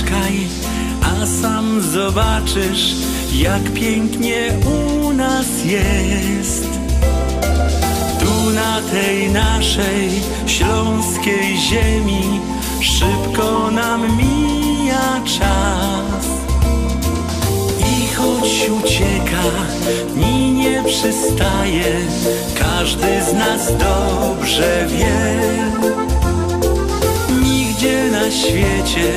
zamieszkaj, a sam zobaczysz, jak pięknie u nas jest. Tu na tej naszej śląskiej ziemi szybko nam mija czas. I choć ucieka, ni nie przystaje, każdy z nas dobrze wie. Nigdzie na świecie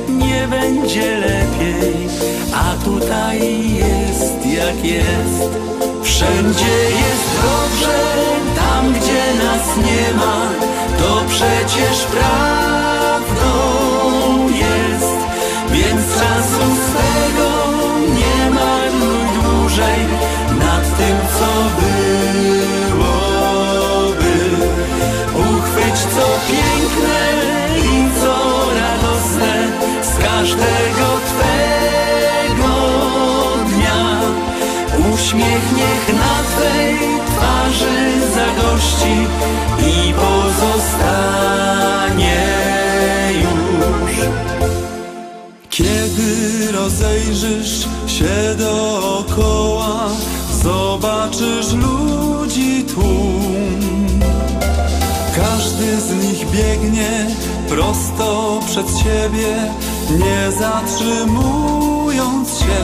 nie będzie lepiej, a tutaj jest jak jest. Wszędzie jest dobrze, tam gdzie nas nie ma, to przecież prawdą jest. Więc czasu swego nie marnuj dłużej nad tym, co byłoby. Uchwyć co piękne i co radosne z każdego twego dnia. Uśmiech niech na twej twarzy zagości i pozostanie już. Kiedy rozejrzysz się dookoła, zobaczysz ludzi tłum. Każdy z nich biegnie prosto przed siebie, nie zatrzymując się.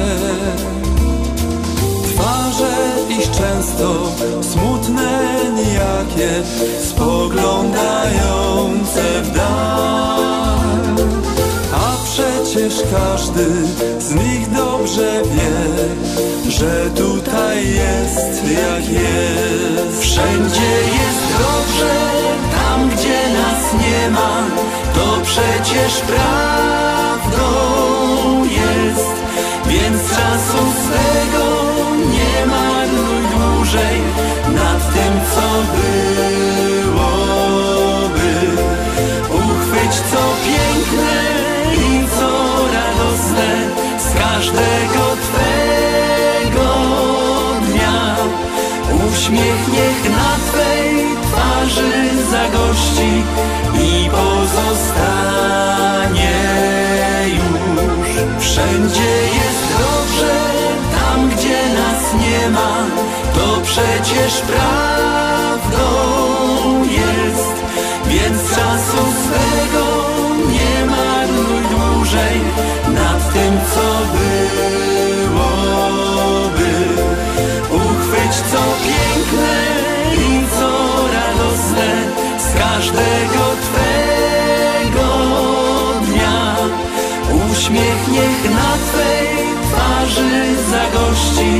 Twarze ich często smutne, nijakie, spoglądające w dal. A przecież każdy z nich dobrze wie, że tutaj jest jak jest. Wszędzie jest dobrze, tam gdzie nas nie ma, to przecież prawdą jest. Więc czasu swego nie marnuj dłużej nad tym, co byłoby. Uchwyć co piękne i co radosne z każdego twego dnia. Uśmiech niech na twej twarzy zagości i pozostanie już. Wszędzie jest dobrze, tam gdzie nas nie ma, to przecież prawdą jest. Więc czasu swego nie marnuj dłużej nad tym, co byłoby. Uchwyć co piękne i co radosne z każdego twego dnia. Uśmiech niech na twej twarzy zagości